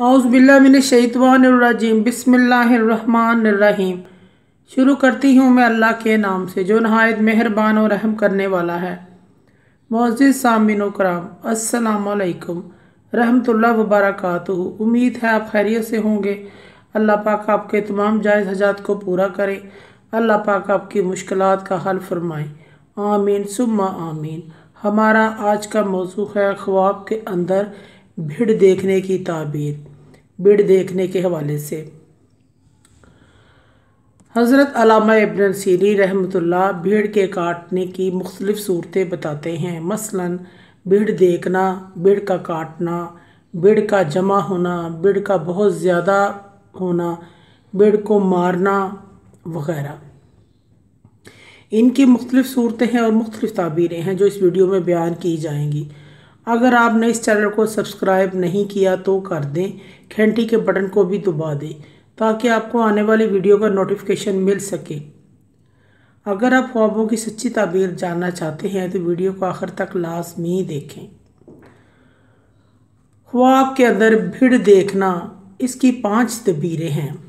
औज़ुबिल्लाहिमिनश्शैतानिर्रजीम बिस्मिल्लाहिर्रहमानिर्रहीम। शुरू करती हूँ मैं अल्लाह के नाम से जो नहायत मेहरबान और रहम करने वाला है। मुअज़्ज़िज़ सामीन कराम, अस्सलामु अलैकुम रहमतुल्लाह व बरकातुहू। उम्मीद है आप खैरियत से होंगे। अल्लाह पाक आपके तमाम जायज़ हजात को पूरा करे। अल्लाह पाक आपकी मुश्किलात का हल फरमाए। आमीन सुम्मा आमीन। हमारा आज का मौजू है ख्वाब के अंदर भीड़ देखने की ताबीर। भीड़ देखने के हवाले से हज़रत अल्लामा इब्न सीरी रहमतुल्लाह भीड़ के काटने की मुख्तलिफ़ सूरतें बताते हैं। मसलन भीड़ देखना, भीड़ का काटना, भीड़ का जमा होना, भीड़ का बहुत ज़्यादा होना, भीड़ को मारना वगैरह। इनकी मुख्तलिफ़ सूरतें हैं और मुख्तलिफ़ ताबीरें हैं जो इस वीडियो में बयान की जाएंगी। अगर आपने इस चैनल को सब्सक्राइब नहीं किया तो कर दें, घंटी के बटन को भी दबा दें ताकि आपको आने वाली वीडियो का नोटिफिकेशन मिल सके। अगर आप ख्वाबों की सच्ची ताबीर जानना चाहते हैं तो वीडियो को आखिर तक लाजमी देखें। ख्वाब के अंदर भीड़ देखना, इसकी 5 तबीरें हैं।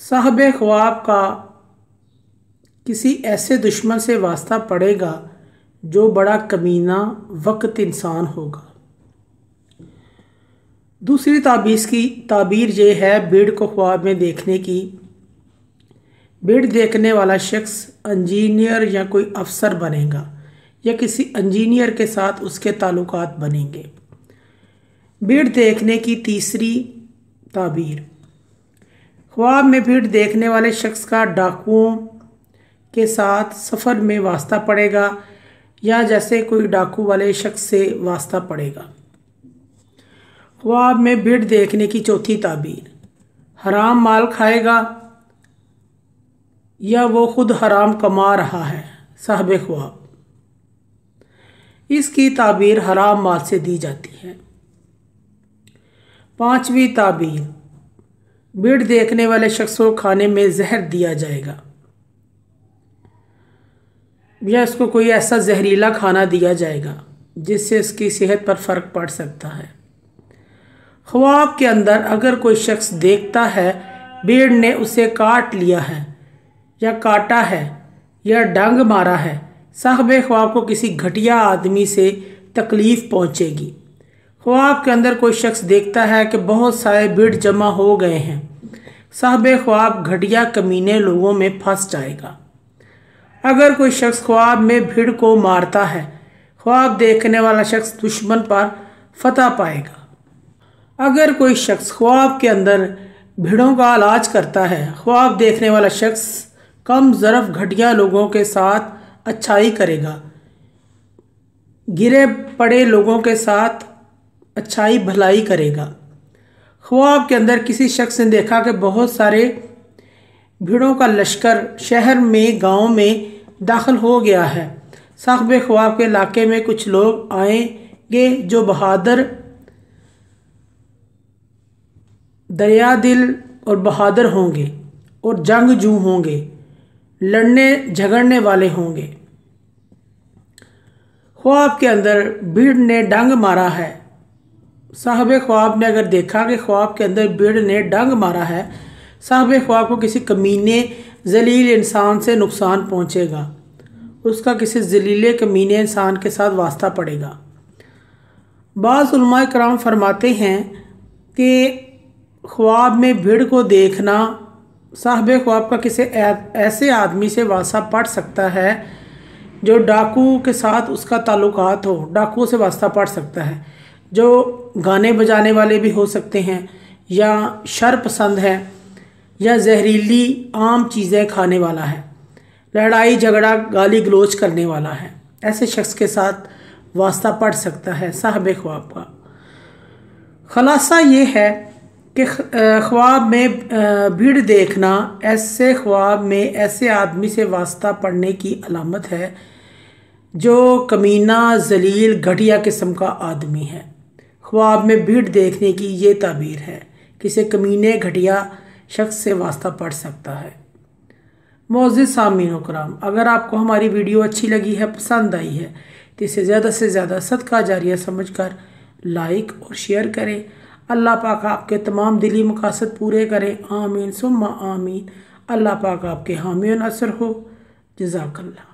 साहब ख्वाब का किसी ऐसे दुश्मन से वास्ता पड़ेगा जो बड़ा कमीना वक्त इंसान होगा। दूसरी ताबीर ये है भीड़ को ख्वाब में देखने की। भीड़ देखने वाला शख्स इंजीनियर या कोई अफसर बनेगा या किसी इंजीनियर के साथ उसके ताल्लुकात बनेंगे। भीड़ देखने की तीसरी ताबीर, ख्वाब में भीड़ देखने वाले शख्स का डाकुओं के साथ सफ़र में वास्ता पड़ेगा या जैसे कोई डाकू वाले शख्स से वास्ता पड़ेगा। ख्वाब में भीड़ देखने की चौथी ताबीर, हराम माल खाएगा या वो खुद हराम कमा रहा है। साहब ख्वाब, इसकी ताबीर हराम माल से दी जाती है। 5वीं ताबीर, भीड़ देखने वाले शख्स को खाने में जहर दिया जाएगा या इसको कोई ऐसा जहरीला खाना दिया जाएगा जिससे इसकी सेहत पर फ़र्क पड़ सकता है। ख्वाब के अंदर अगर कोई शख्स देखता है भीड़ ने उसे काट लिया है या काटा है या डंग मारा है, साहब ख्वाब को किसी घटिया आदमी से तकलीफ़ पहुँचेगी। ख्वाब के अंदर कोई शख्स देखता है कि बहुत सारे भीड़ जमा हो गए हैं, साहब ख्वाब घटिया कमीने लोगों में फंस जाएगा। अगर कोई शख्स ख्वाब में भीड़ को मारता है, ख्वाब देखने वाला शख्स दुश्मन पर फतह पाएगा। अगर कोई शख्स ख्वाब के अंदर भीड़ों का इलाज करता है, ख्वाब देखने वाला शख्स कम ज़रफ़ घटिया लोगों के साथ अच्छाई करेगा, गिरे पड़े लोगों के साथ अच्छाई भलाई करेगा। ख्वाब के अंदर किसी शख्स ने देखा कि बहुत सारे भीड़ों का लश्कर शहर में गांव में दाखिल हो गया है, साहब ख्वाब के इलाके में कुछ लोग आएंगे जो बहादुर, दरिया दिल और बहादुर होंगे और जंगजू होंगे, लड़ने झगड़ने वाले होंगे। ख्वाब के अंदर भीड़ ने डंग मारा है, साहब ख्वाब ने अगर देखा कि ख्वाब के अंदर भीड़ ने डंग मारा है, साहब ख्वाब को किसी कमीने जलील इंसान से नुकसान पहुंचेगा, उसका किसी जलीले कमीने इंसान के साथ वास्ता पड़ेगा। बाज़ उलमाए कराम फरमाते हैं कि ख्वाब में भीड़ को देखना साहब ख्वाब का किसी ऐसे आदमी से वास्ता पड़ सकता है जो डाकू के साथ उसका ताल्लुकात हो, डाकुओं से वास्ता पड़ सकता है, जो गाने बजाने वाले भी हो सकते हैं या शर पसंद है या जहरीली आम चीज़ें खाने वाला है, लड़ाई झगड़ा गाली गलोच करने वाला है। ऐसे शख्स के साथ वास्ता पड़ सकता है साहब ख्वाब का। ख़ुलासा ये है कि ख्वाब में भीड़ देखना ऐसे ख्वाब में ऐसे आदमी से वास्ता पड़ने की अलामत है जो कमीना जलील घटिया किस्म का आदमी है। ख्वाब में भीड़ देखने की ये ताबीर है, किसी कमीने घटिया शख्स से वास्ता पड़ सकता है। मुअज़्ज़िज़ सामीन कराम, अगर आपको हमारी वीडियो अच्छी लगी है, पसंद आई है तो इसे ज़्यादा से ज़्यादा सदका जारिया समझकर लाइक और शेयर करें। अल्लाह पाक आपके तमाम दिली मकासद पूरे करें। आमीन सुम्मा आमीन। अल्लाह पाक आपके हामी और नसर हो। जज़ाकल्लाह।